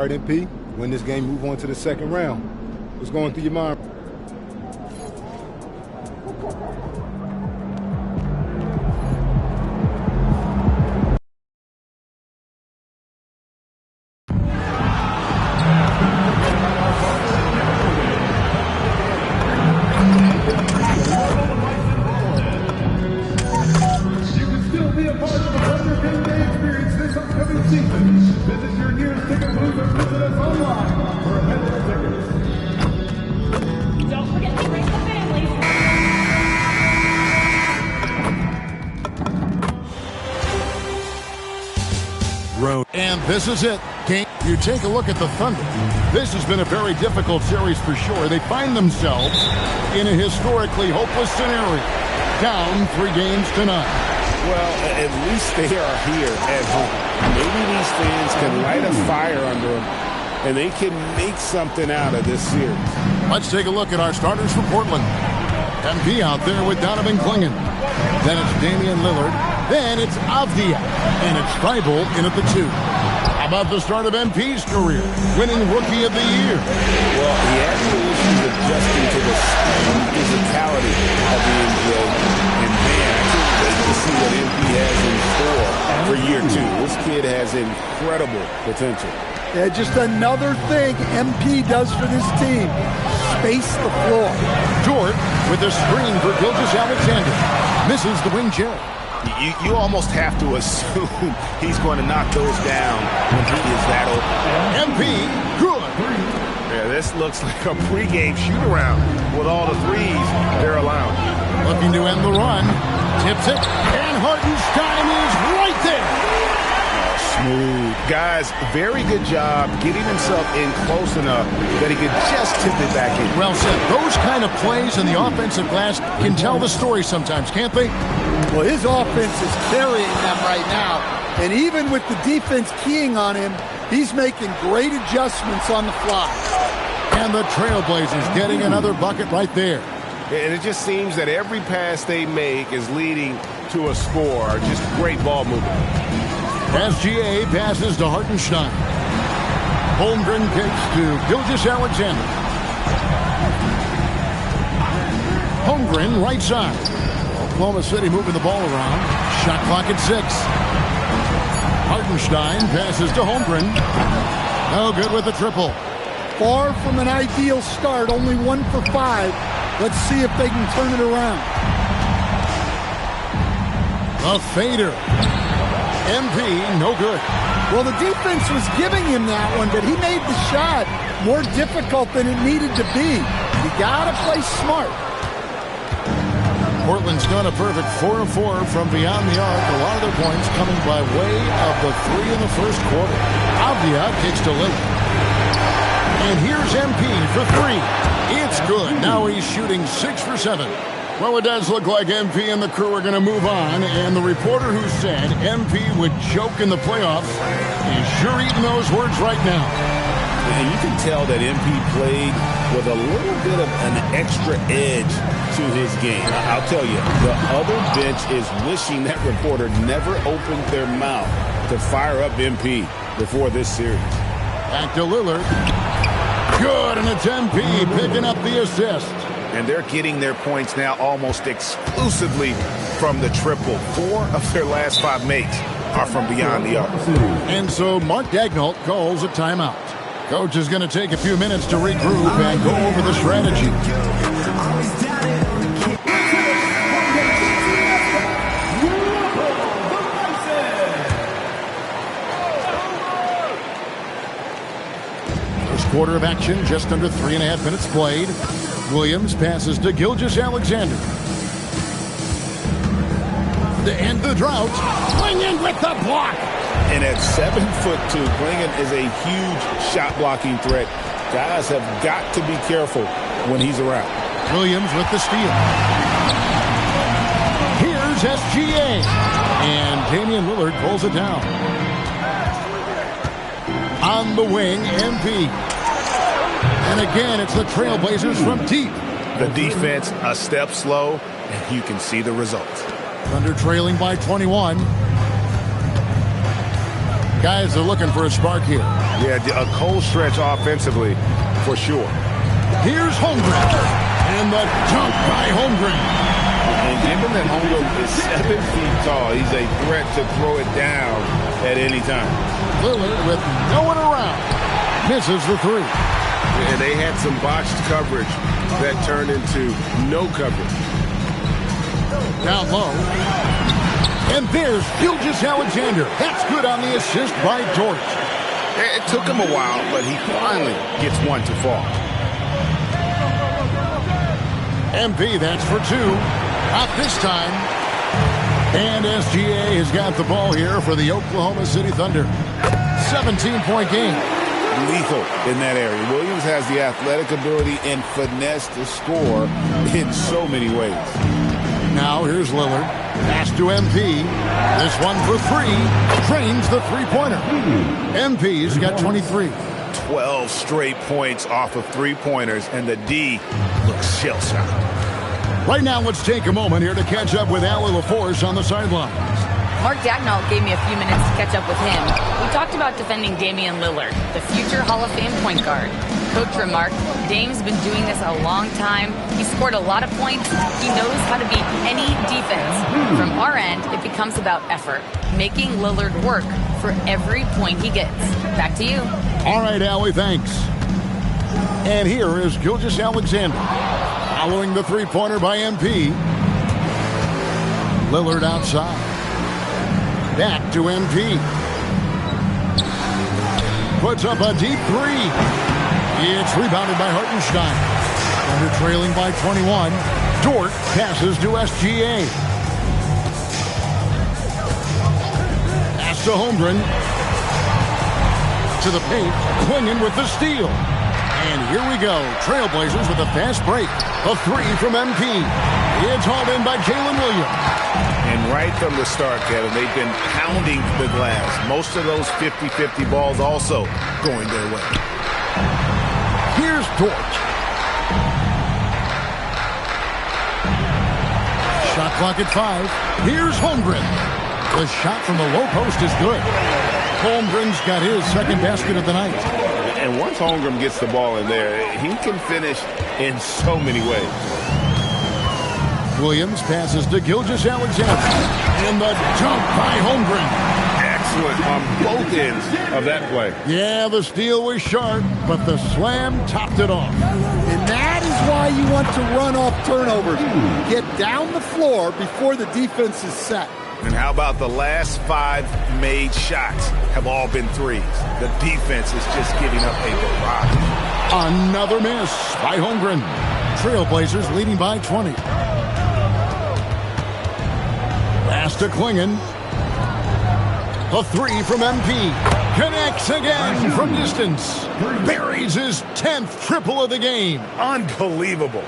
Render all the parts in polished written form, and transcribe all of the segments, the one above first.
right, MP. Win this game, move on to the second round. What's going through your mind? And this is it. You take a look at the Thunder. This has been a very difficult series for sure. They find themselves in a historically hopeless scenario. Down 3 games to none. Well, at least they are here at home. Maybe these fans can light a fire under them, and they can make something out of this series. Let's take a look at our starters for Portland. MP out there with Donovan Clingan. Then it's Damian Lillard. Then it's Avdia. And it's Thibault in at the 2. How about the start of MP's career? Winning Rookie of the Year. Well, he had no issues adjusting to the speed and physicality of the NBA. And man, I can't wait to see what MP has in store for year 2. This kid has incredible potential. Yeah, just another thing MP does for this team. Space the floor. Dort with a screen for Gilgeous-Alexander. Misses the wing chair. You almost have to assume he's going to knock those down when he is that open. MP, good. Yeah, this looks like a pregame shoot-around with all the threes they're allowing. Looking to end the run. Tips it, and Hartenstein is right there. Smooth. Guys, very good job getting himself in close enough that he could just tip it back in. Well said. Those kind of plays in the offensive glass can tell the story sometimes, can't they? Well, his offense is carrying them right now. And even with the defense keying on him, he's making great adjustments on the fly. And the Trailblazers getting another bucket right there. And it just seems that every pass they make is leading to a score. Just great ball movement. SGA passes to Hartenstein. Holmgren kicks to Gilgeous-Alexander. Holmgren right side. Oklahoma City moving the ball around. Shot clock at 6. Hartenstein passes to Holmgren. No good with the triple. Far from an ideal start, only 1 for 5. Let's see if they can turn it around. A fader. MP, no good. Well, the defense was giving him that one, but he made the shot more difficult than it needed to be. You gotta play smart. Portland's gone a perfect 4 of 4 from beyond the arc. A lot of their points coming by way of the 3 in the first quarter. Avdia kicks to Lillard. And here's MP for 3. It's good. Now he's shooting 6 for 7. Well, it does look like MP and the crew are going to move on. And the reporter who said MP would choke in the playoffs is sure eating those words right now. And you can tell that MP played with a little bit of an extra edge to his game. I'll tell you, the other bench is wishing that reporter never opened their mouth to fire up MP before this series. Back to Lillard. Good, and it's MP picking up the assist. And they're getting their points now almost exclusively from the triple. 4 of their last 5 makes are from beyond the arc. And so Mark Daigneault calls a timeout. Coach is going to take a few minutes to regroup and go over the strategy. First quarter of action, just under 3.5 minutes played. Williams passes to Gilgeous-Alexander. To end the drought, Clingan with the block. And at 7'2", Clingan is a huge shot-blocking threat. Guys have got to be careful when he's around. Williams with the steal. Here's SGA. And Damian Lillard pulls it down. On the wing, MP. And again, it's the Trailblazers from deep. The defense a step slow, and you can see the results. Thunder trailing by 21. Guys are looking for a spark here. Yeah, a cold stretch offensively for sure. Here's Holmgren. And the dunk by Holmgren. And given that Holmgren is 7 feet tall, he's a threat to throw it down at any time. Lillard with no one around. Misses the three. And they had some botched coverage that turned into no coverage. Down low. And there's Gilgeous-Alexander. That's good on the assist by Dort. It took him a while, but he finally gets one to fall. MP, that's for two. Not this time. And SGA has got the ball here for the Oklahoma City Thunder. 17-point game. Lethal in that area. Williams has the athletic ability and finesse to score in so many ways. Now here's Lillard. Pass to MP. This one for three. Drains the three-pointer. MP's got 23. 12 straight points off of three-pointers, and the D looks shell-shocked. Right now, let's take a moment here to catch up with Allie LaForce on the sidelines. Mark Dagnall gave me a few minutes to catch up with him. We talked about defending Damian Lillard, the future Hall of Fame point guard. Coach remarked, Dame's been doing this a long time. He scored a lot of points. He knows how to beat any defense. From our end, it becomes about effort, making Lillard work for every point he gets. Back to you. All right, Allie, thanks. And here is Gilgeous-Alexander. Following the three-pointer by MP. Lillard outside. Back to MP. Puts up a deep three. It's rebounded by Hartenstein. Under trailing by 21. Dort passes to SGA. Pass to Holmgren. To the paint. Clinging with the steal. And here we go. Trailblazers with a fast break. A three from MP. It's hauled in by Jalen Williams. And right from the start, Kevin, they've been pounding the glass. Most of those 50-50 balls also going their way. Here's Dort. Shot clock at 5. Here's Holmgren. The shot from the low post is good. Holmgren's got his second basket of the night. And once Holmgren gets the ball in there, he can finish in so many ways. Williams passes to Gilgeous-Alexander. And the dunk by Holmgren. Excellent on both ends of that play. Yeah, the steal was sharp, but the slam topped it off. And that is why you want to run off turnovers. Get down the floor before the defense is set. And how about the last 5 made shots have all been threes? The defense is just giving up a barrage. Another miss by Holmgren. Trailblazers leading by 20. Pass to Klingon. A three from MP. Connects again from distance. Buries his 10th triple of the game. Unbelievable.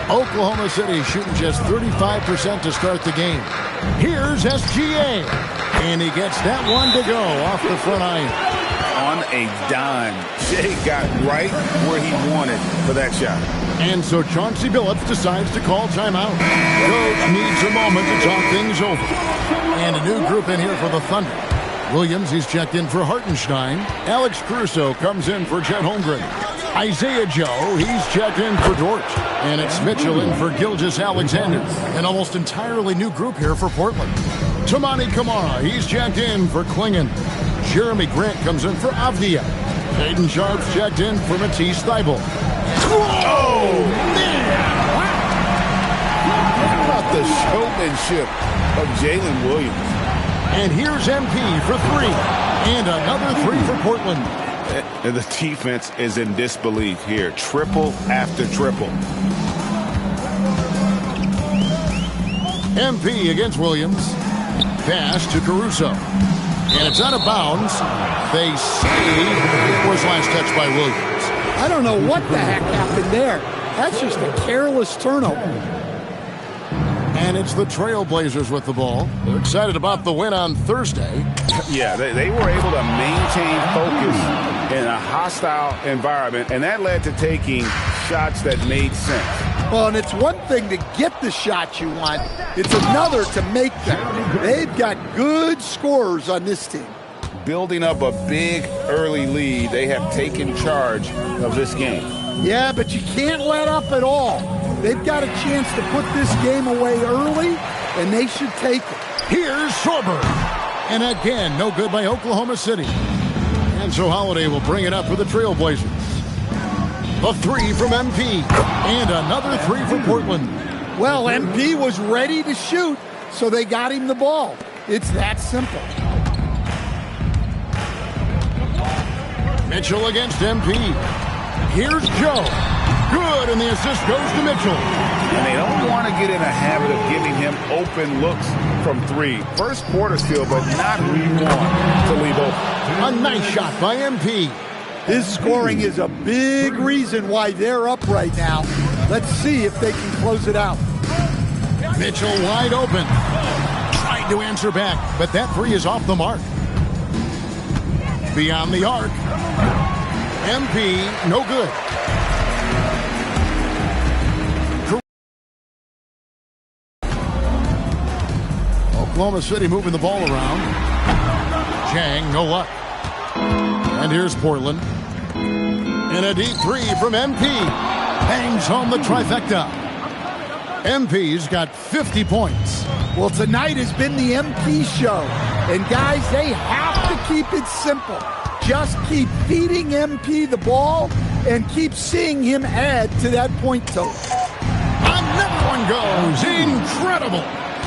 Oklahoma City shooting just 35% to start the game. Here's SGA. And he gets that one to go off the front iron. On a dime. Jay got right where he wanted for that shot. And so Chauncey Billups decides to call timeout. Coach needs a moment to talk things over. And a new group in here for the Thunder. Williams, he's checked in for Hartenstein. Alex Caruso comes in for Chet Holmgren. Isaiah Joe, he's checked in for Dort. And it's Mitchell in for Gilgeous-Alexander. An almost entirely new group here for Portland. Tamani Kamara, he's checked in for Klingon. Jeremy Grant comes in for Avdia. Hayden Sharp's checked in for Matisse Thybulle. Oh, man! How about the showmanship of Jalen Williams? And here's MP for three. And another three for Portland. And the defense is in disbelief here. Triple after triple. MP against Williams. Pass to Caruso. And it's out of bounds. They say it was last touched by Williams. I don't know what the heck happened there. That's just a careless turnover. And it's the Trailblazers with the ball. They're excited about the win on Thursday. Yeah, they were able to maintain focus in a hostile environment, and that led to taking shots that made sense. Well, and it's one thing to get the shots you want. It's another to make them. They've got good scorers on this team. building up a big early lead. They have taken charge of this game. Yeah, but you can't let up at all. They've got a chance to put this game away early, and they should take it. Here's Sorber. And again, no good by Oklahoma City. And so Holiday will bring it up for the Trailblazers. A three from MP. And another three from Portland. Well, MP was ready to shoot, so they got him the ball. It's that simple. Mitchell against MP. Here's Joe. Good, and the assist goes to Mitchell. And they don't want to get in a habit of giving him open looks from three. First quarter still, but not who you want to leave open. A nice shot by MP. His scoring is a big reason why they're up right now. Let's see if they can close it out. Mitchell wide open. Tried to answer back, but that three is off the mark. Beyond the arc. MP, no good. Oklahoma City moving the ball around. Chang, no luck. And here's Portland. And a deep three from MP. Hangs home the trifecta. MP's got 50 points. Well, tonight has been the MP show. And guys, they have to keep it simple. Just keep feeding MP the ball and keep seeing him add to that point total. Another one goes. Incredible.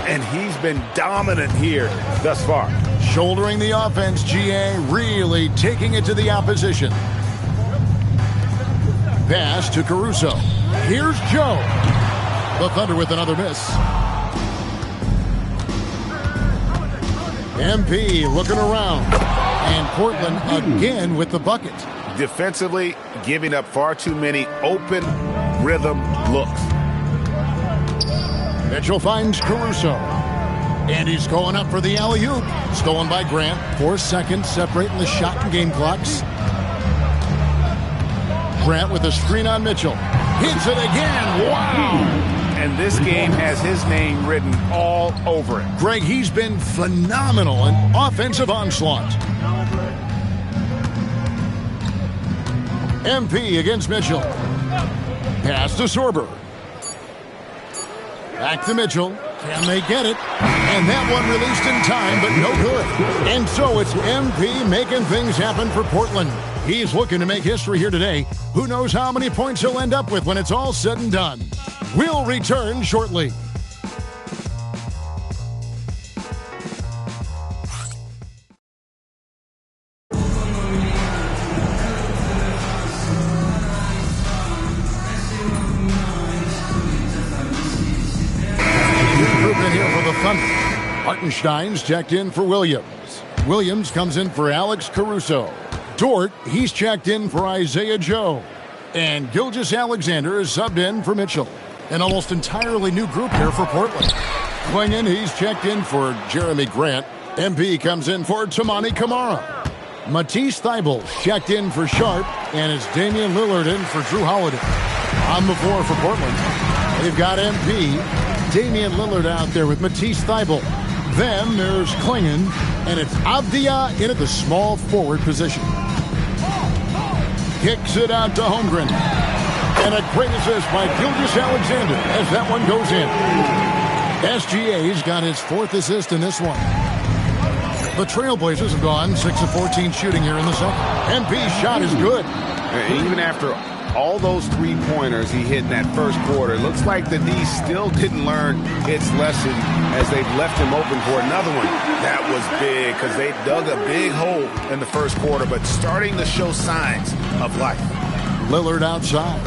And he's been dominant here thus far. Shouldering the offense, GA really taking it to the opposition. Pass to Caruso. Here's Joe. The Thunder with another miss. MP looking around. And Portland again with the bucket. Defensively, giving up far too many open rhythm looks. Mitchell finds Caruso. And he's going up for the alley-oop. Stolen by Grant. 4 seconds separating the shot and game clocks. Grant with a screen on Mitchell. Hits it again. Wow. And this game has his name written all over it. Greg, he's been phenomenal in offensive onslaught. MP against Mitchell. Pass to Sorber. Back to Mitchell. Can they get it? And that one released in time, but no good. And so it's MP making things happen for Portland. He's looking to make history here today. Who knows how many points he'll end up with when it's all said and done. We'll return shortly. Hartenstein's checked in for Williams. Williams comes in for Alex Caruso. Dort, he's checked in for Isaiah Joe. And Gilgeous-Alexander is subbed in for Mitchell. An almost entirely new group here for Portland. Klingon, he's checked in for Jeremy Grant. MP comes in for Tamani Kamara. Matisse Thybulle checked in for Sharp. And it's Damian Lillard in for Drew Holiday. On the floor for Portland, they've got MP. Damian Lillard out there with Matisse Thybulle. Then there's Klingon, and it's Avdia in at the small forward position. Kicks it out to Holmgren. And a great assist by Gilgeous-Alexander as that one goes in. SGA's got his 4th assist in this one. The Trailblazers have gone 6 of 14 shooting here in the second. MP's shot is good. Even after all those three-pointers he hit in that first quarter, looks like the D still didn't learn its lesson as they've left him open for another one. That was big because they dug a big hole in the first quarter, but starting to show signs of life. Lillard outside.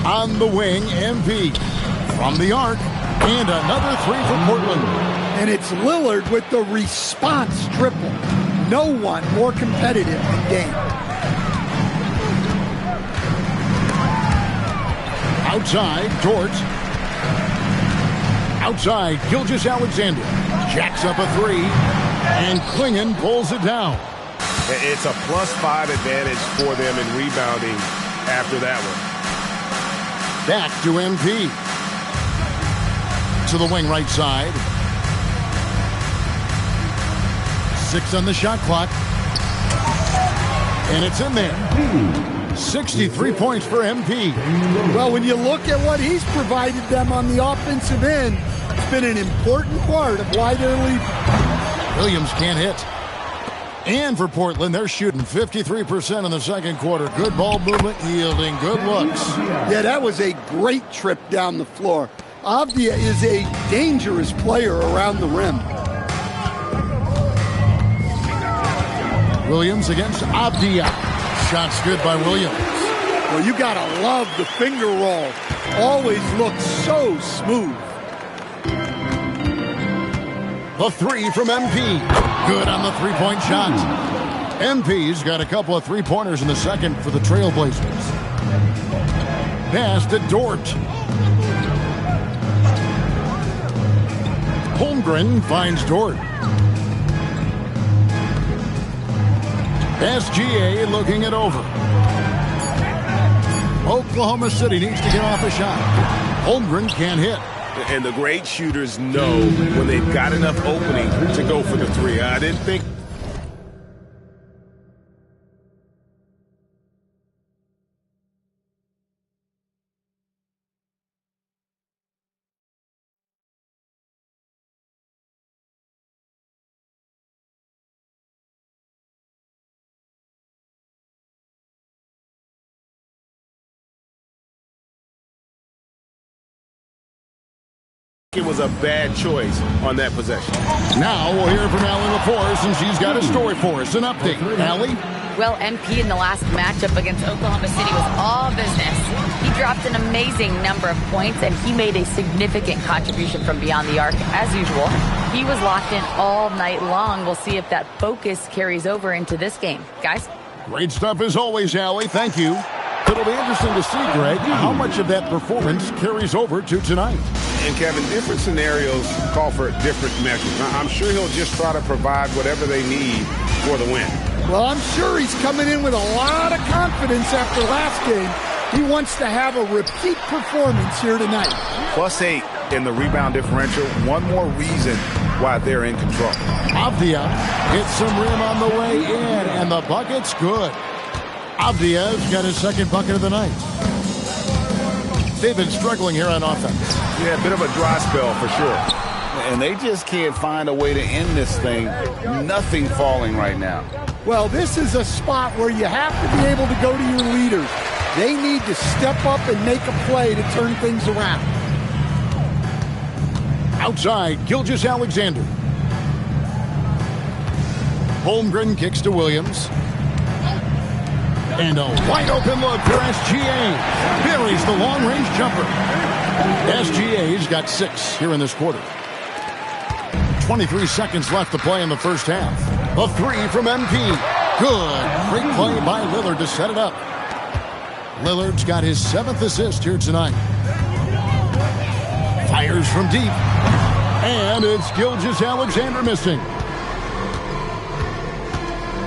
On the wing, MP. From the arc, and another three for Portland. And it's Lillard with the response triple. No one more competitive in game. Outside, Dort. Outside, Gilgeous-Alexander. Jacks up a three, and Klingon pulls it down. It's a +5 advantage for them in rebounding after that one. Back to MP. To the wing right side. 6 on the shot clock. And it's in there. 63 points for MP. Well, when you look at what he's provided them on the offensive end, it's been an important part of why they're leading. Williams can't hit. And for Portland, they're shooting 53% in the second quarter. Good ball movement, yielding good looks. Yeah, that was a great trip down the floor. Avdia is a dangerous player around the rim. Williams against Avdia. Shots good by Williams. Well, you gotta love the finger roll. Always looks so smooth. The 3 from MP. Good on the three-point shot. MP's got a couple of three-pointers in the second for the Trailblazers. Pass to Dort. Holmgren finds Dort. SGA looking it over. Oklahoma City needs to get off a shot. Holmgren can't hit. And the great shooters know when they've got enough opening to go for the three. I didn't think. It was a bad choice on that possession. Now we'll hear from Allie LaForce, and she's got a story for us. An update. Allie? Well, MP in the last matchup against Oklahoma City was all business. He dropped an amazing number of points, and he made a significant contribution from beyond the arc, as usual. He was locked in all night long. We'll see if that focus carries over into this game. Guys? Great stuff as always, Allie. Thank you. It'll be interesting to see, Greg, how much of that performance carries over to tonight. And Kevin, different scenarios call for different measures. I'm sure he'll just try to provide whatever they need for the win. Well, I'm sure he's coming in with a lot of confidence after last game. He wants to have a repeat performance here tonight. +8 in the rebound differential. One more reason why they're in control. Avdia hits some rim on the way in, and the bucket's good. Avdia's got his second bucket of the night. They've been struggling here on offense. Yeah, a bit of a dry spell for sure. And they just can't find a way to end this thing. Nothing falling right now. Well, this is a spot where you have to be able to go to your leaders. They need to step up and make a play to turn things around. Outside, Gilgeous-Alexander. Holmgren kicks to Williams. And a wide open look for SGA. Buries the long-range jumper. SGA's got 6 here in this quarter. 23 seconds left to play in the first half. A 3 from MP. Good. Great play by Lillard to set it up. Lillard's got his 7th assist here tonight. Fires from deep. And it's Gilgeous-Alexander missing.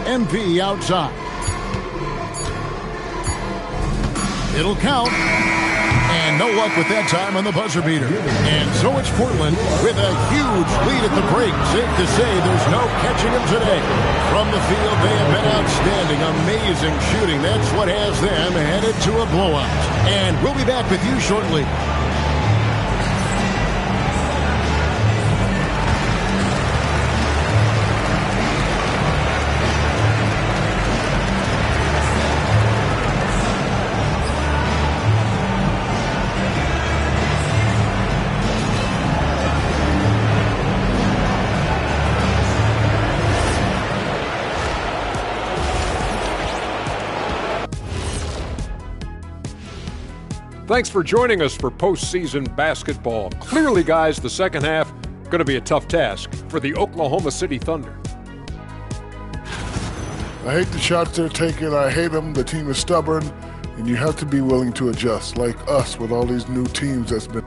MP outside. It'll count. And no luck with that time on the buzzer beater. And so it's Portland with a huge lead at the break. Safe to say there's no catching them today. From the field, they have been outstanding. Amazing shooting. That's what has them headed to a blowout. And we'll be back with you shortly. Thanks for joining us for postseason basketball. Clearly, guys, the second half going to be a tough task for the Oklahoma City Thunder. I hate the shots they're taking. I hate them. The team is stubborn, and you have to be willing to adjust, like us with all these new teams that's been.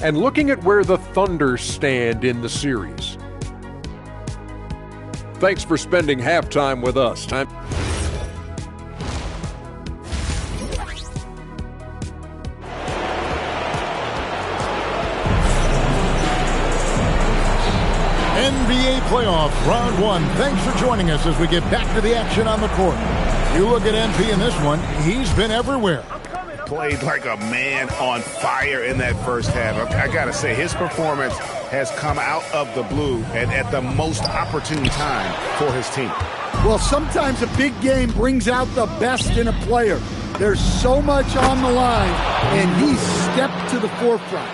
And looking at where the Thunder stand in the series. Thanks for spending halftime with us. NBA playoffs off round one. Thanks for joining us as we get back to the action on the court. You look at MP in this one, he's been everywhere. Played like a man on fire in that first half. I got to say, his performance has come out of the blue and at the most opportune time for his team. Well, sometimes a big game brings out the best in a player. There's so much on the line, and he stepped to the forefront.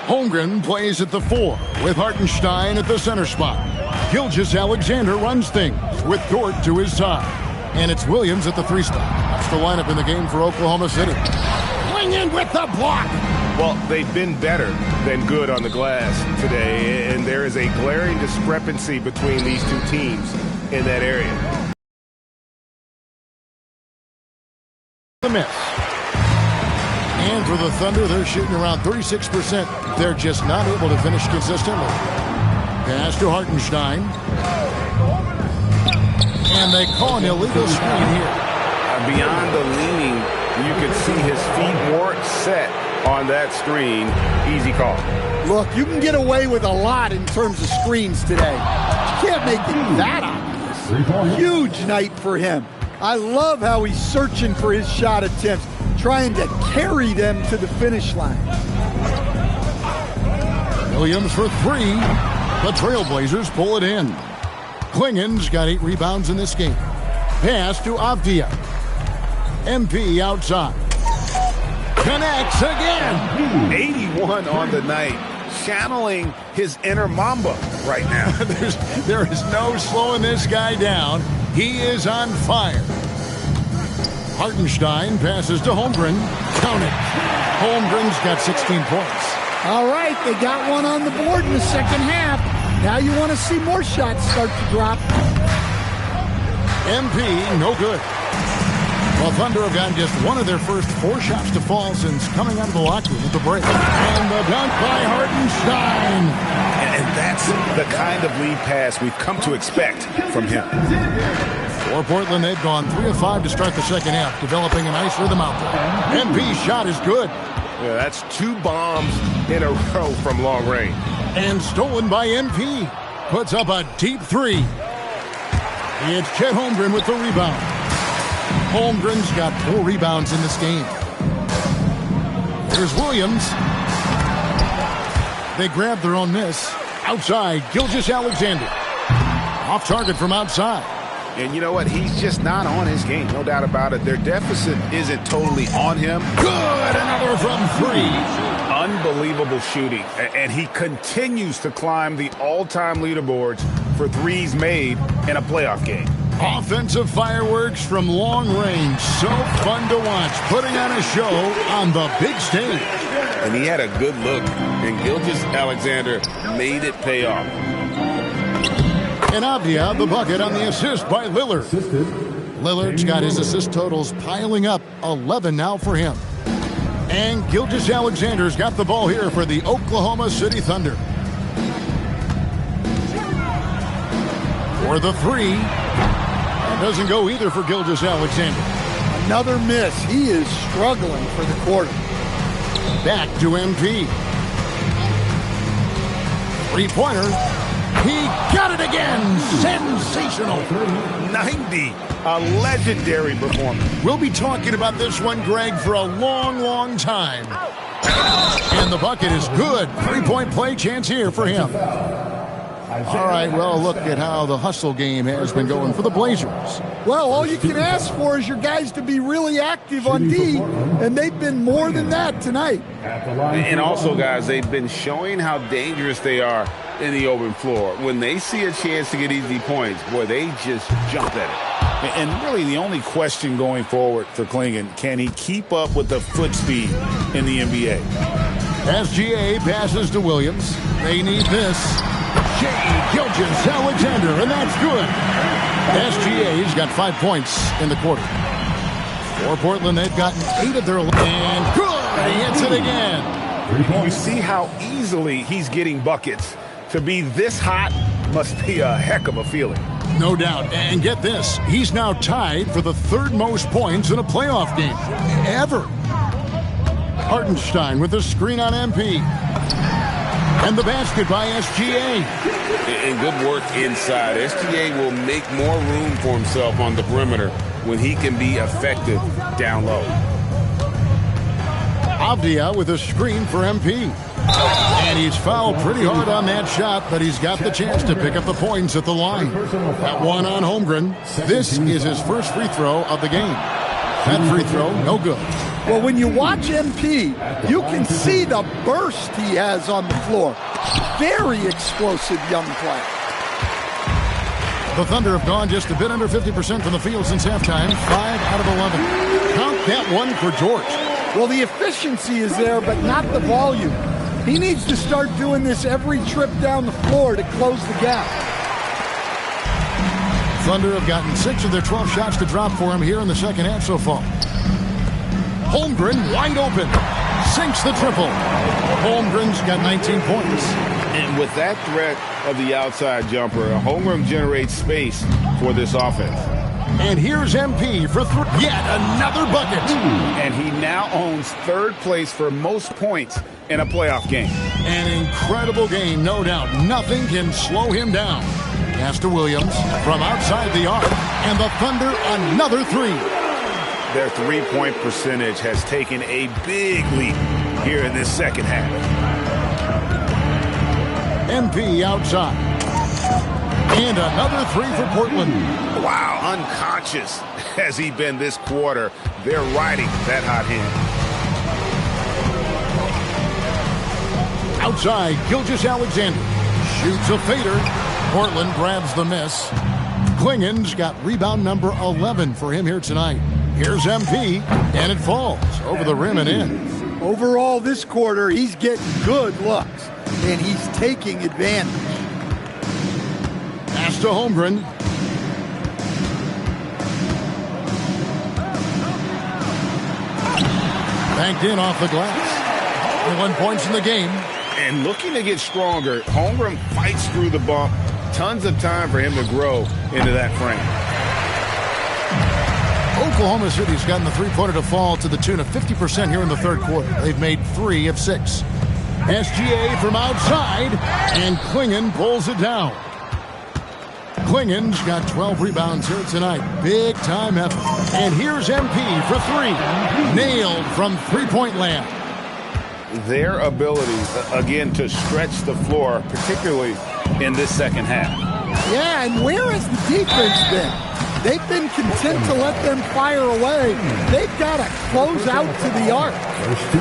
Holmgren plays at the 4 with Hartenstein at the center spot. Gilgeous-Alexander runs things with Dort to his side. And it's Williams at the 3 spot. That's the lineup in the game for Oklahoma City. Clingan with the block. Well, they've been better than good on the glass today, and there is a glaring discrepancy between these two teams in that area. The miss. And for the Thunder, they're shooting around 36%. They're just not able to finish consistently. Pass to Hartenstein. And they call an illegal screen here. Beyond the leaning, you can see his feet weren't set on that screen. Easy call. Look, you can get away with a lot in terms of screens today. You can't make it that obvious. Huge night for him. I love how he's searching for his shot attempts, trying to carry them to the finish line. Williams for 3. The Trailblazers pull it in. Clingan's got 8 rebounds in this game. Pass to Avdia. MP outside. Connects again. 81 on the night. Channeling his inner Mamba right now. There is no slowing this guy down. He is on fire. Hartenstein passes to Holmgren. Count it. Holmgren's got 16 points. All right, they got one on the board in the second half. Now you want to see more shots start to drop. MP, no good. Well, Thunder have gotten just one of their first 4 shots to fall since coming out of the locker room at the break. And the dunk by Hartenstein. And that's the kind of lead pass we've come to expect from him. For Portland, they've gone 3 of 5 to start the second half, developing a nice rhythm out there. MP's shot is good. Yeah, that's 2 bombs in a row from long range. And stolen by MP. Puts up a deep 3. It's Chet Holmgren with the rebound. Holmgren's got 4 rebounds in this game. Here's Williams. They grab their own miss. Outside, Gilgeous-Alexander. Off target from outside. And you know what? He's just not on his game. No doubt about it. Their deficit isn't totally on him. Good! Another from 3. Unbelievable shooting. And he continues to climb the all-time leaderboards for threes made in a playoff game. Offensive fireworks from long range. So fun to watch. Putting on a show on the big stage. And he had a good look. And Gilgeous-Alexander made it pay off. And Avdia, the bucket on the assist by Lillard. Lillard's got his assist totals piling up. 11 now for him. And Gilgeous-Alexander's got the ball here for the Oklahoma City Thunder. For the 3. That doesn't go either for Gilgeous-Alexander. Another miss. He is struggling for the quarter. Back to MP. 3-pointer. He got it again. Sensational. 90. A legendary performance. We'll be talking about this one, Greg, for a long, long time. And the bucket is good. 3-point play chance here for him. All right, well, look at how the hustle game has been going for the Blazers. Well, all you can ask for is your guys to be really active on D, and they've been more than that tonight. And also, guys, they've been showing how dangerous they are in the open floor. When they see a chance to get easy points, boy, they just jump at it. And really the only question going forward for Clingan, can he keep up with the foot speed in the NBA? SGA passes to Williams. They need this. Gilgeous-Alexander, and that's good. SGA's got 5 points in the quarter. For Portland, they've gotten 8 of their... And good! He hits it again. You see how easily he's getting buckets. To be this hot must be a heck of a feeling. No doubt. And get this, he's now tied for the 3rd most points in a playoff game ever. Hartenstein with the screen on MP. And the basket by SGA. And good work inside. SGA will make more room for himself on the perimeter when he can be effective down low. Avdia with a screen for MP. And he's fouled pretty hard on that shot, but he's got the chance to pick up the points at the line. That one on Holmgren. This is his first free throw of the game. That free throw, no good. Well, when you watch MP, you can see the burst he has on the floor. Very explosive young player. The Thunder have gone just a bit under 50% from the field since halftime. 5 out of 11. Count that one for George. Well, the efficiency is there, but not the volume. He needs to start doing this every trip down the floor to close the gap. Thunder have gotten 6 of their 12 shots to drop for him here in the second half so far. Holmgren wide open. Sinks the triple. Holmgren's got 19 points. And with that threat of the outside jumper, Holmgren generates space for this offense. And here's MP for yet another bucket. And he now owns third place for most points in a playoff game. An incredible game, no doubt. Nothing can slow him down. Pass to Williams from outside the arc. And the Thunder another three. Their three-point percentage has taken a big leap here in this second half. MP outside. And another three for Portland. Wow, unconscious has he been this quarter. They're riding that hot hand. Outside, Gilgeous-Alexander shoots a fader. Portland grabs the miss. Klingen's got rebound number 11 for him here tonight. Here's MP, and it falls over the rim and in. Overall, this quarter, he's getting good looks, and he's taking advantage. Pass to Holmgren. Banked in off the glass. 21 points in the game. And looking to get stronger, Holmgren fights through the bump. Tons of time for him to grow into that frame. Oklahoma City's gotten the three-pointer to fall to the tune of 50% here in the third quarter. They've made 3 of 6. SGA from outside, and Klingen pulls it down. Klingen's got 12 rebounds here tonight. Big-time effort. And here's MP for 3. Nailed from three-point land. Their ability, again, to stretch the floor, particularly in this second half. Yeah, and where has the defense been? They've been content to let them fire away. They've got to close out to the arc.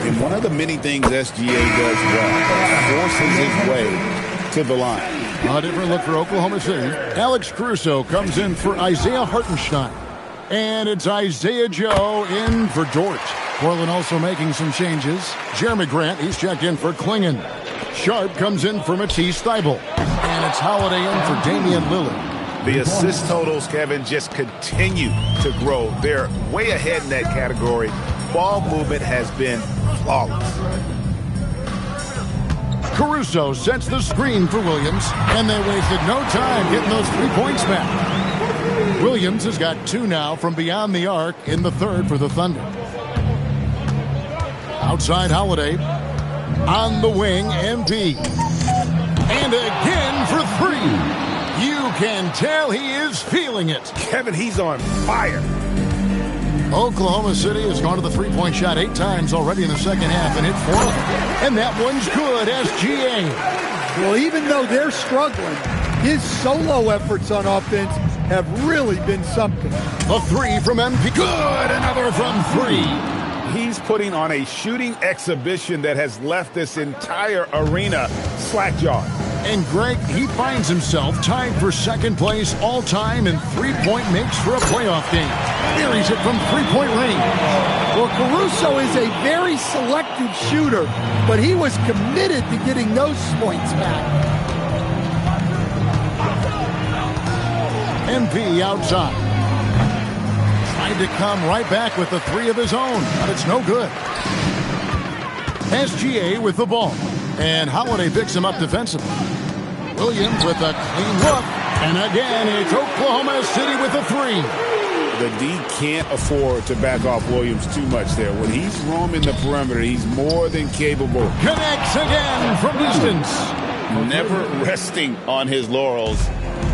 And one of the many things SGA does well, forces his way to the line. A different look for Oklahoma City. Alex Caruso comes in for Isaiah Hartenstein. And it's Isaiah Joe in for George. Portland also making some changes. Jeremy Grant, he's checked in for Klingen. Sharp comes in for Matisse Thybulle. And it's Holiday in for Damian Lillard. The assist totals, Kevin, just continue to grow. They're way ahead in that category. Ball movement has been flawless. Caruso sets the screen for Williams, and they wasted no time getting those 3 points back. Williams has got 2 now from beyond the arc in the third for the Thunder. Outside Holiday. On the wing, MP. And again for 3. You can tell he is feeling it. Kevin, he's on fire. Oklahoma City has gone to the three-point shot 8 times already in the second half and hit 4 of them. And that one's good, SGA. Well, even though they're struggling, his solo efforts on offense have really been something. A 3 from MP. Good, another from 3. He's putting on a shooting exhibition that has left this entire arena slack-jawed. And Greg, he finds himself tied for second place all-time in three-point makes for a playoff game. Buries it from three-point range. Well, Caruso is a very selective shooter, but he was committed to getting those points back. MP outside. Tried to come right back with the 3 of his own, but it's no good. SGA with the ball. And Holiday picks him up defensively. Williams with a clean look. And again, it's Oklahoma City with a 3. The D can't afford to back off Williams too much there. When he's roaming the perimeter, he's more than capable. Connects again from distance. Never resting on his laurels.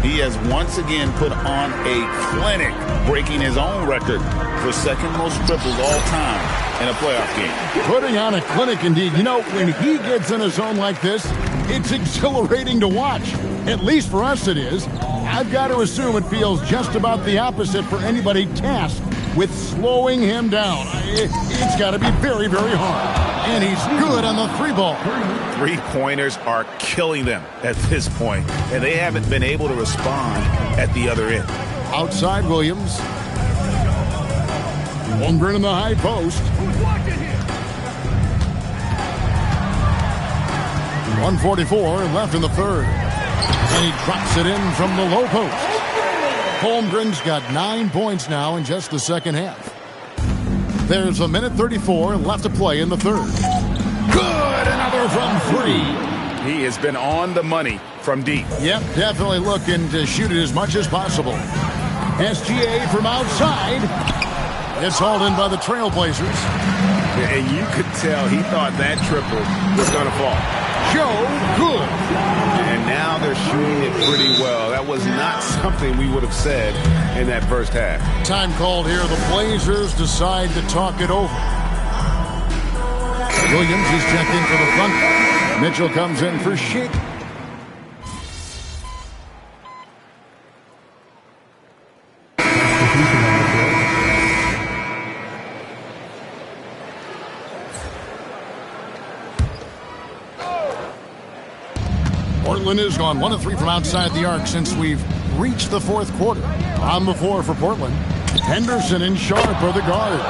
He has once again put on a clinic, breaking his own record for second most triples all time in a playoff game. Putting on a clinic indeed. You know, when he gets in a zone like this, it's exhilarating to watch. At least for us it is. I've got to assume it feels just about the opposite for anybody tasked with slowing him down. It's got to be very, very hard. And he's good on the three ball. Three-pointers are killing them at this point, and they haven't been able to respond at the other end. Outside Williams. Holmgren in the high post. 1:44 left in the third. And he drops it in from the low post. Holmgren's got 9 points now in just the second half. There's a minute 34 left to play in the third. Good! Another from three. He has been on the money from deep. Yep, definitely looking to shoot it as much as possible. SGA from outside. It's hauled in by the Trailblazers. And you could tell he thought that triple was going to fall. Joe, good. And now they're shooting it pretty well. That was not something we would have said in that first half. Time called here. The Blazers decide to talk it over. Williams is checked in for the Thunder. Mitchell comes in for Sheik. Portland has gone 1 of 3 from outside the arc since we've reached the fourth quarter. On the floor for Portland. Henderson and Sharp are the guard.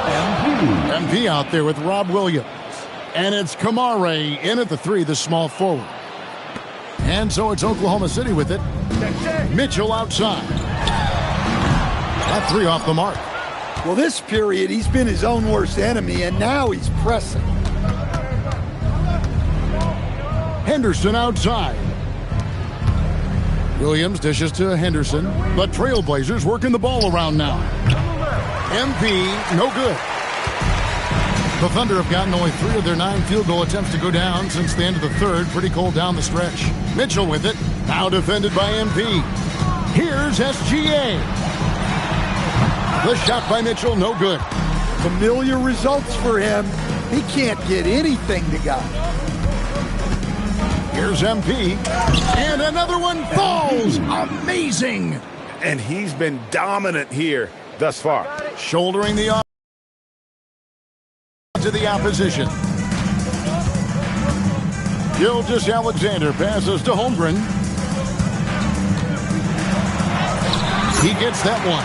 MP out there with Rob Williams. And it's Kamare in at the 3, the small forward. And so it's Oklahoma City with it. Mitchell outside. That 3 off the mark. Well, this period, he's been his own worst enemy, and now he's pressing. Henderson outside. Williams dishes to Henderson. The Trailblazers working the ball around now. MP, no good. The Thunder have gotten only 3 of their 9 field goal attempts to go down since the end of the third. Pretty cold down the stretch. Mitchell with it. Now defended by MP. Here's SGA. The shot by Mitchell, no good. Familiar results for him. He can't get anything to go. Here's MP. And another one falls. Amazing. And he's been dominant here thus far. Shouldering the to the opposition. Gilgeous-Alexander passes to Holmgren. He gets that one.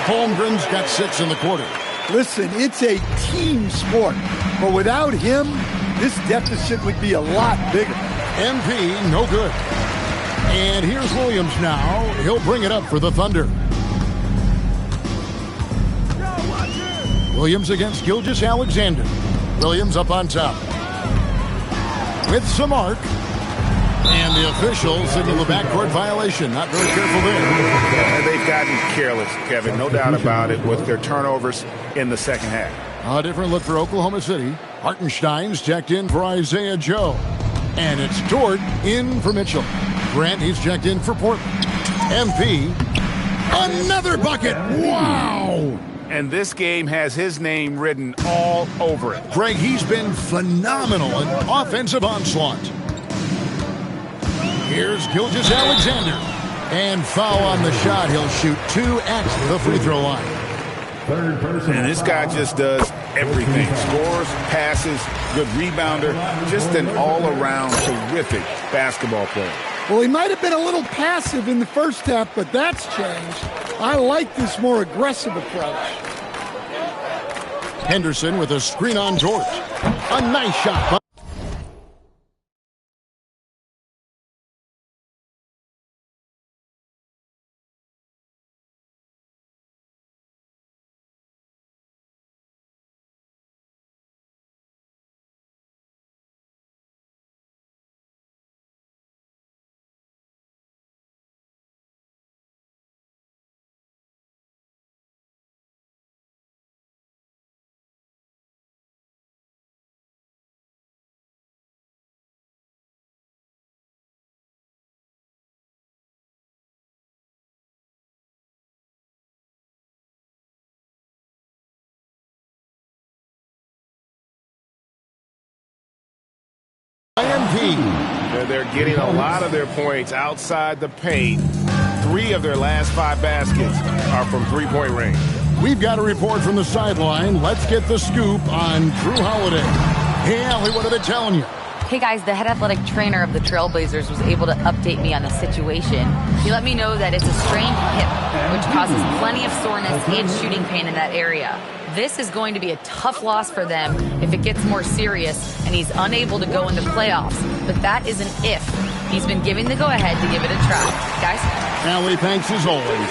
Holmgren's got 6 in the quarter. Listen, it's a team sport, but without him, this deficit would be a lot bigger. MP, no good. And here's Williams now. He'll bring it up for the Thunder. Williams against Gilgeous-Alexander. Williams up on top. With some arc. And the officials signal the backcourt violation. Not very careful there. And they've gotten careless, Kevin. No doubt about it with their turnovers in the second half. A different look for Oklahoma City. Hartenstein's checked in for Isaiah Joe. And it's Dort in for Mitchell. Grant, he's checked in for Portland. MP. Another bucket. Wow. And this game has his name written all over it. Greg, he's been phenomenal in offensive onslaught. Here's Gilgeous-Alexander. And foul on the shot. He'll shoot 2 at the free throw line. And this guy just does everything. Scores, passes, good rebounder. Just an all-around terrific basketball player. Well, he might have been a little passive in the first half, but that's changed. I like this more aggressive approach. Henderson with a screen on George. A nice shot. They're getting a lot of their points outside the paint. 3 of their last 5 baskets are from three-point range. We've got a report from the sideline. Let's get the scoop on Drew Holiday. Hey, Allie, what are they telling you? Hey guys, the head athletic trainer of the Trailblazers was able to update me on the situation. He let me know that it's a strained hip, which causes plenty of soreness and shooting pain in that area. This is going to be a tough loss for them if it gets more serious and he's unable to go in the playoffs. But that is an if. He's been giving the go-ahead to give it a try. Guys? Allie, thanks as always.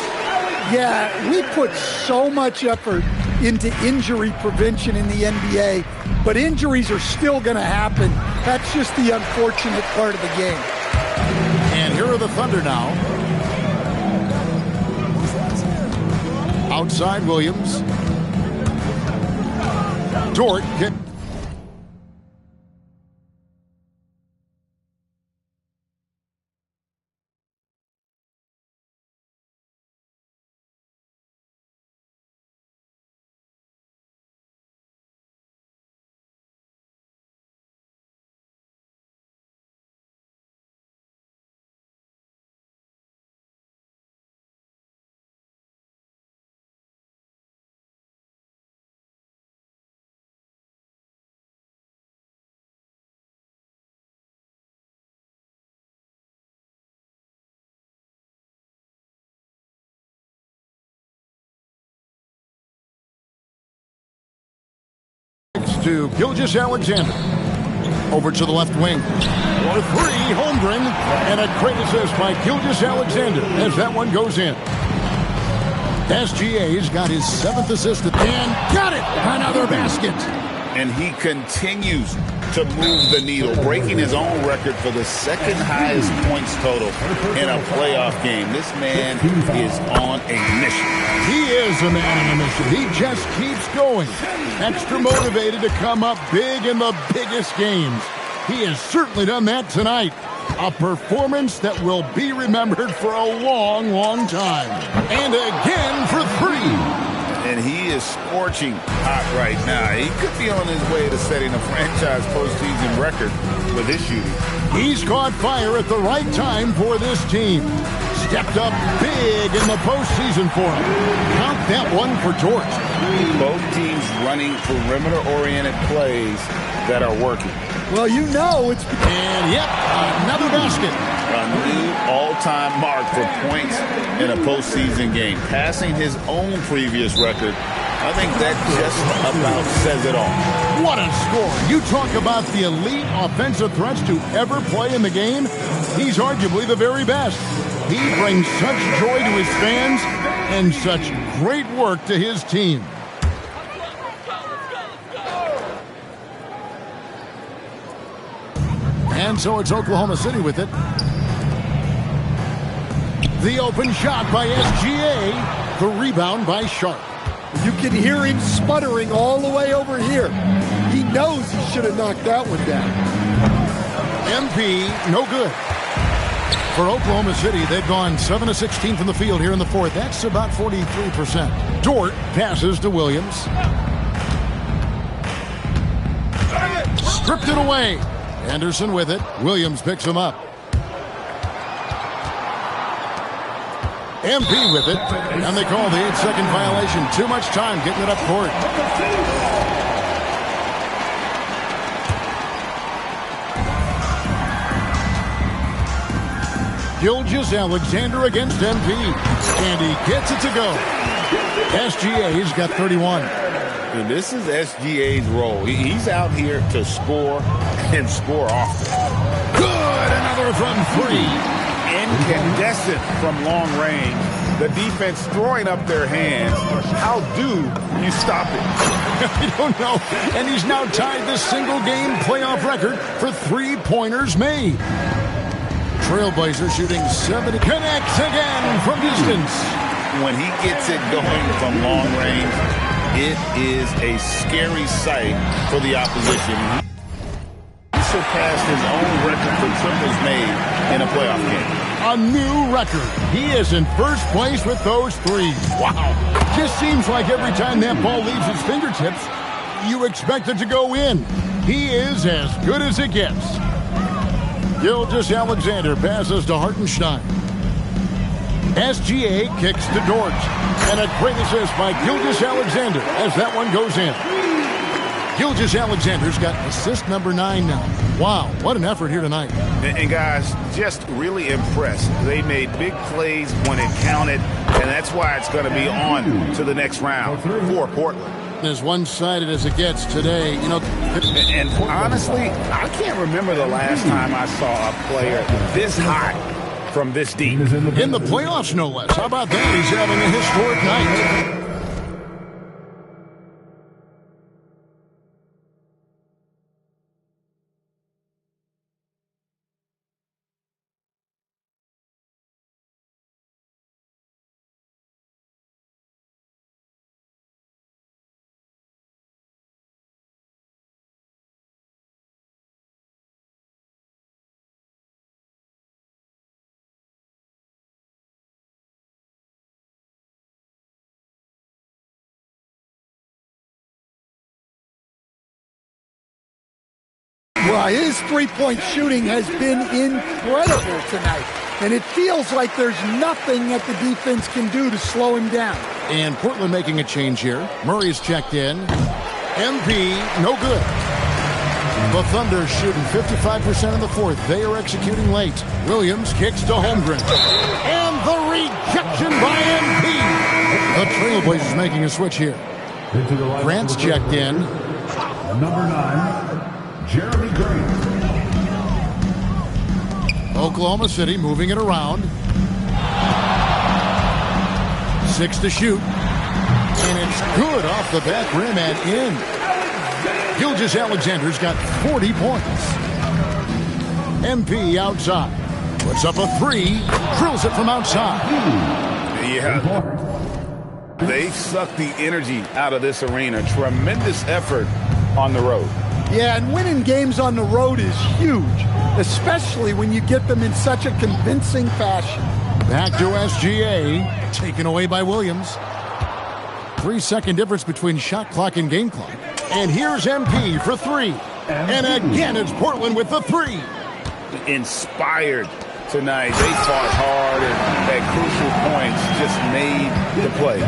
Yeah, we put so much effort into injury prevention in the NBA, but injuries are still going to happen. That's just the unfortunate part of the game. And here are the Thunder now. Outside Williams. Dort kick. To Gilgeous-Alexander. Over to the left wing. For 3, Holmgren. And a great assist by Gilgeous-Alexander as that one goes in. SGA's got his 7th assist and got it! Another basket. And he continues to move the needle, breaking his own record for the second highest points total in a playoff game. This man is on a mission. He is a man on a mission. He just keeps going. Extra motivated to come up big in the biggest games. He has certainly done that tonight. A performance that will be remembered for a long, long time. And again for 3. And he is scorching hot right now. He could be on his way to setting a franchise postseason record with his shooting. He's caught fire at the right time for this team. Stepped up big in the postseason for him. Count that one for Dort. Both teams running perimeter-oriented plays that are working. Well, you know it's... And, yep, another basket. A new all-time mark for points in a postseason game. Passing his own previous record, I think that just about says it all. What a score. You talk about the elite offensive threats to ever play in the game. He's arguably the very best. He brings such joy to his fans and such great work to his team. And so it's Oklahoma City with it. The open shot by SGA. The rebound by Sharp. You can hear him sputtering all the way over here. He knows he should have knocked that one down. MP, no good. For Oklahoma City, they've gone 7 of 16 from the field here in the 4th. That's about 43%. Dort passes to Williams. Stripped it away. Anderson with it. Williams picks him up. MP with it. And they call the 8-second violation. Too much time getting it up court. Gilgeous-Alexander against MP. And he gets it to go. SGA's got 31. And this is SGA's role. He's out here to score and score often. Good! Another from 3. Incandescent from long range. The defense throwing up their hands. How do you stop it? I don't know. And he's now tied the single-game playoff record for three-pointers made. Trailblazers shooting 70. Connects again from distance. When he gets it going from long range, it is a scary sight for the opposition. He surpassed his own record for triples made in a playoff game. A new record. He is in first place with those 3s. Wow. Just seems like every time that ball leaves his fingertips, you expect it to go in. He is as good as it gets. Gilgeous-Alexander passes to Hartenstein. SGA kicks to Dort. And a great assist by Gilgeous-Alexander as that one goes in. Gilgeous-Alexander's got assist number 9 now. Wow, what an effort here tonight. And guys, just really impressed. They made big plays when it counted, and that's why it's going to be on to the next round for Portland. As one-sided as it gets today, you know. And honestly, I can't remember the last time I saw a player this hot from this deep. In the playoffs, no less. How about that? He's having a historic night. Well, his three-point shooting has been incredible tonight. And it feels like there's nothing that the defense can do to slow him down. And Portland making a change here. Murray's checked in. MP, no good. The Thunder shooting 55% in the fourth. They are executing late. Williams kicks to Holmgren. And the rejection by MP. The Trailblazers making a switch here. Grant's checked in. Number 9. Jeremy Grant. Oklahoma City moving it around. 6 to shoot. And it's good off the back rim and in. Gilgeous-Alexander's got 40 points. MP outside. Puts up a 3. Drills it from outside. Yeah. They sucked the energy out of this arena. Tremendous effort on the road. Yeah, and winning games on the road is huge, especially when you get them in such a convincing fashion. Back to SGA, taken away by Williams. 3-second difference between shot clock and game clock. And here's MP for 3. And again, it's Portland with the 3. Inspired tonight. They fought hard and at crucial points just made the plays.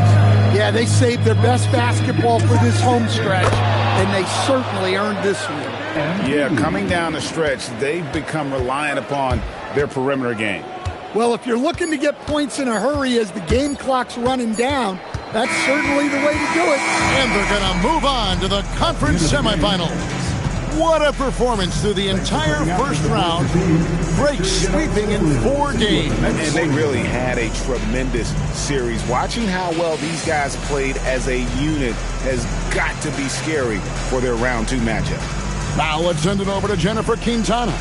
Yeah, they saved their best basketball for this home stretch, and they certainly earned this one. Yeah, coming down the stretch, they've become reliant upon their perimeter game. Well, if you're looking to get points in a hurry as the game clock's running down, that's certainly the way to do it. And they're going to move on to the conference semifinals. What a performance through the entire first round. Breaks sweeping in 4 games. And they really had a tremendous series. Watching how well these guys played as a unit has got to be scary for their round 2 matchup. Now let's send it over to Jennifer Quintana.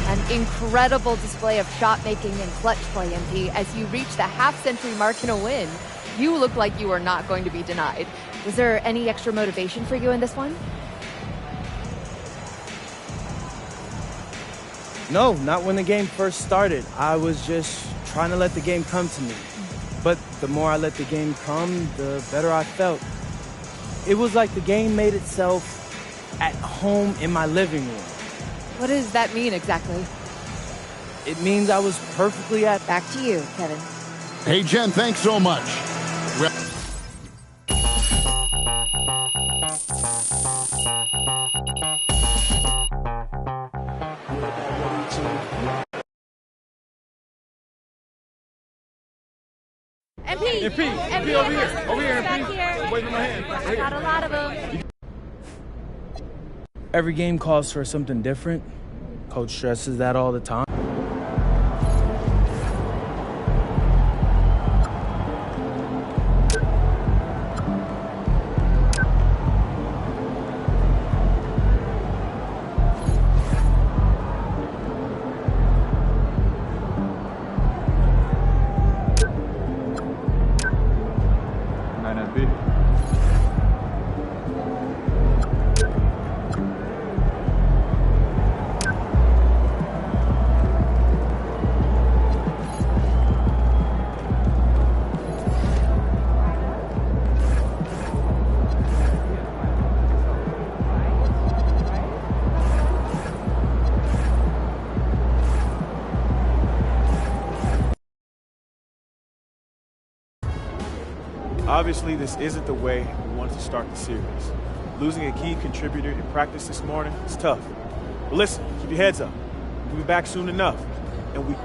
An incredible display of shot making and clutch play, MP. As you reach the half-century mark in a win, you look like you are not going to be denied. Was there any extra motivation for you in this one? No, not when the game first started. I was just trying to let the game come to me. But the more I let the game come, the better I felt. It was like the game made itself at home in my living room. What does that mean exactly? It means I was perfectly at... Back to you, Kevin. Hey, Jen, thanks so much. MP, over here, MP. Wait for my hand. I got a lot of them. Every game calls for something different. Coach stresses that all the time. Obviously, this isn't the way we wanted to start the series. Losing a key contributor in practice this morning is tough. But listen, keep your heads up. We'll be back soon enough. And we